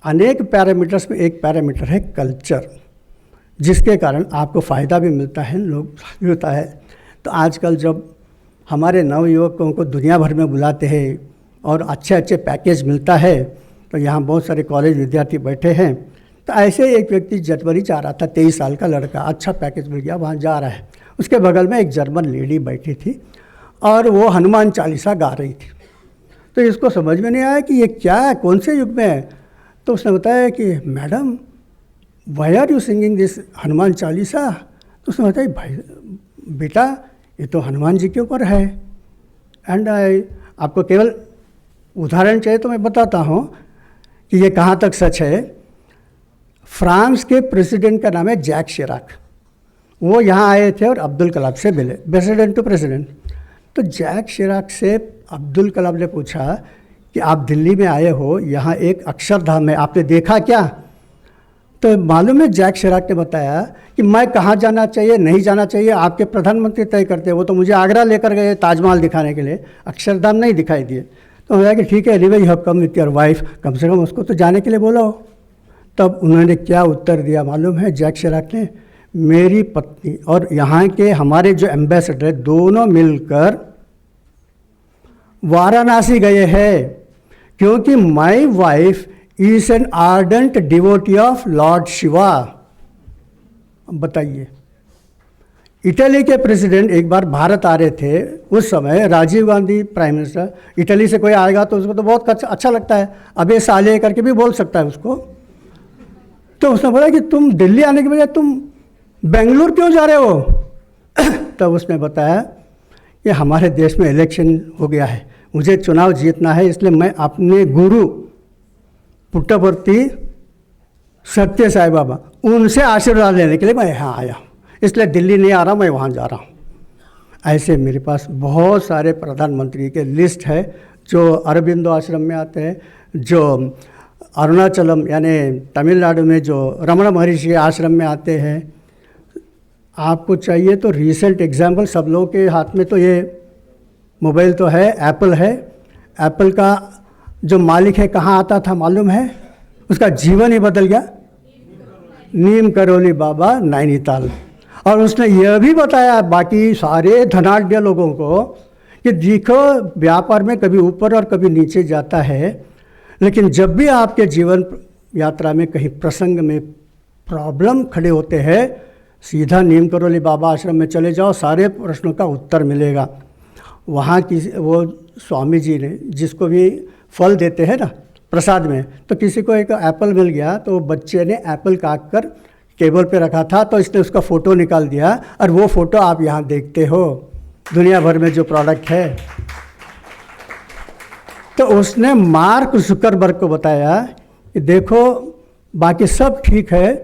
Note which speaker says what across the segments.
Speaker 1: अनेक पैरामीटर्स में एक पैरामीटर है कल्चर, जिसके कारण आपको फ़ायदा भी मिलता है, लोग भी होता है। तो आजकल जब हमारे नवयुवकों को दुनिया भर में बुलाते हैं और अच्छे अच्छे पैकेज मिलता है, तो यहाँ बहुत सारे कॉलेज विद्यार्थी बैठे हैं। तो ऐसे एक व्यक्ति जनवरी जा रहा था, 23 साल का लड़का, अच्छा पैकेज मिल गया, वहाँ जा रहा है। उसके बगल में एक जर्मन लेडी बैठी थी और वो हनुमान चालीसा गा रही थी। तो इसको समझ में नहीं आया कि ये क्या है, कौन से युग में है। तो उसने बताया कि madam why are you singing this Hanuman Chalisa. तो उसने बताया भाई बेटा ये तो हनुमान जी के ऊपर है। एंड आपको केवल उदाहरण चाहिए तो मैं बताता हूँ कि ये कहाँ तक सच है। फ्रांस के प्रेसिडेंट का नाम है जैक शिराक। वो यहाँ आए थे और अब्दुल कलाम से मिले, प्रेसिडेंट टू प्रेसिडेंट। तो जैक शिराक से अब्दुल कलाम ने पूछा कि आप दिल्ली में आए हो, यहाँ एक अक्षरधाम है, आपने देखा क्या? तो मालूम है जैक शिराक ने बताया कि मैं कहाँ जाना चाहिए नहीं जाना चाहिए आपके प्रधानमंत्री तय करते हैं। वो तो मुझे आगरा लेकर गए ताजमहल दिखाने के लिए, अक्षरधाम नहीं दिखाई दिए। तो उन्होंने कहा कि ठीक है anyway you have come with your wife, कम से कम उसको तो जाने के लिए बोला हो। तब उन्होंने क्या उत्तर दिया मालूम है जैक शिराक ने? मेरी पत्नी और यहाँ के हमारे जो एम्बेसडर दोनों मिलकर वाराणसी गए हैं, क्योंकि my wife is an ardent devotee of Lord Shiva. बताइए, इटली के प्रेसिडेंट एक बार भारत आ रहे थे, उस समय Rajiv Gandhi prime minister. Italy से कोई आएगा तो उसको तो बहुत अच्छा लगता है, अबे साले करके भी बोल सकता है उसको। तो उसने बोला कि तुम दिल्ली आने के बजाय तुम बेंगलुरु क्यों जा रहे हो? तब उसने बताया कि हमारे देश में इलेक्शन हो गया है, मुझे चुनाव जीतना है, इसलिए मैं अपने गुरु पुट्टपर्ती सत्य साई बाबा उनसे आशीर्वाद लेने के लिए मैं यहाँ आया, इसलिए दिल्ली नहीं आ रहा, मैं वहाँ जा रहा हूँ। ऐसे मेरे पास बहुत सारे प्रधानमंत्री के लिस्ट है जो अरबिंदो आश्रम में आते हैं, जो अरुणाचलम यानी तमिलनाडु में जो रमण महर्षि आश्रम में आते हैं। आपको चाहिए तो रीसेंट एग्जाम्पल, सब लोगों के हाथ में तो ये मोबाइल तो है, एप्पल है। एप्पल का जो मालिक है कहाँ आता था मालूम है? उसका जीवन ही बदल गया, नीम करोली बाबा नैनीताल। और उसने यह भी बताया बाकी सारे धनाढ्य लोगों को कि देखो व्यापार में कभी ऊपर और कभी नीचे जाता है, लेकिन जब भी आपके जीवन यात्रा में कहीं प्रसंग में प्रॉब्लम खड़े होते हैं, सीधा नीम करोली बाबा आश्रम में चले जाओ, सारे प्रश्नों का उत्तर मिलेगा। वहाँ की वो स्वामी जी ने जिसको भी फल देते हैं ना प्रसाद में, तो किसी को एक एप्पल मिल गया तो बच्चे ने एप्पल काट कर टेबल पे रखा था, तो इसने उसका फ़ोटो निकाल दिया और वो फ़ोटो आप यहाँ देखते हो दुनिया भर में जो प्रोडक्ट है। तो उसने मार्क जुकरबर्ग को बताया कि देखो बाकी सब ठीक है,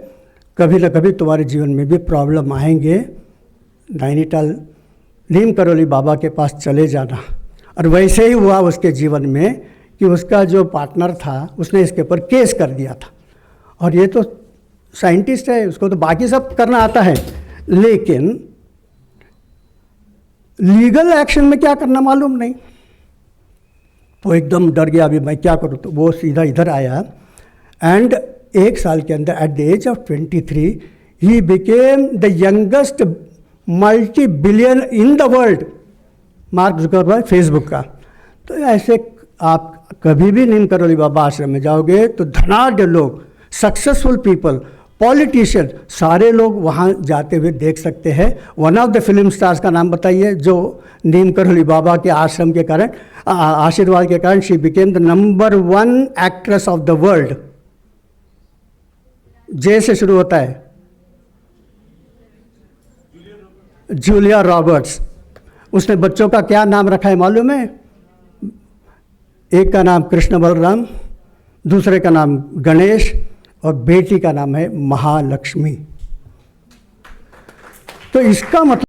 Speaker 1: कभी ना कभी तुम्हारे जीवन में भी प्रॉब्लम आएंगे, नैनीताल नीम करोली बाबा के पास चले जाना। और वैसे ही हुआ उसके जीवन में कि उसका जो पार्टनर था उसने इसके ऊपर केस कर दिया था। और ये तो साइंटिस्ट है, उसको तो बाकी सब करना आता है, लेकिन लीगल एक्शन में क्या करना मालूम नहीं। वो एकदम डर गया, अभी मैं क्या करूँ। तो वो सीधा इधर आया एंड 1 साल के अंदर at the age of 23 he became the youngest multi billion in the world. Mark Zuckerberg Facebook का। तो ऐसे आप कभी भी नीम करोली बाबा आश्रम में जाओगे तो धनाढ्य लोग, सक्सेसफुल पीपल, पॉलिटिशियन, सारे लोग वहाँ जाते हुए देख सकते हैं। One of the film stars का नाम बताइए जो नीम करोली बाबा के आश्रम के कारण, आशीर्वाद के कारण she became the number 1 actress of the world. J से शुरू होता है, जूलिया रॉबर्ट्स। उसने बच्चों का क्या नाम रखा है मालूम है? एक का नाम कृष्ण बलराम, दूसरे का नाम गणेश और बेटी का नाम है महालक्ष्मी। तो इसका मतलब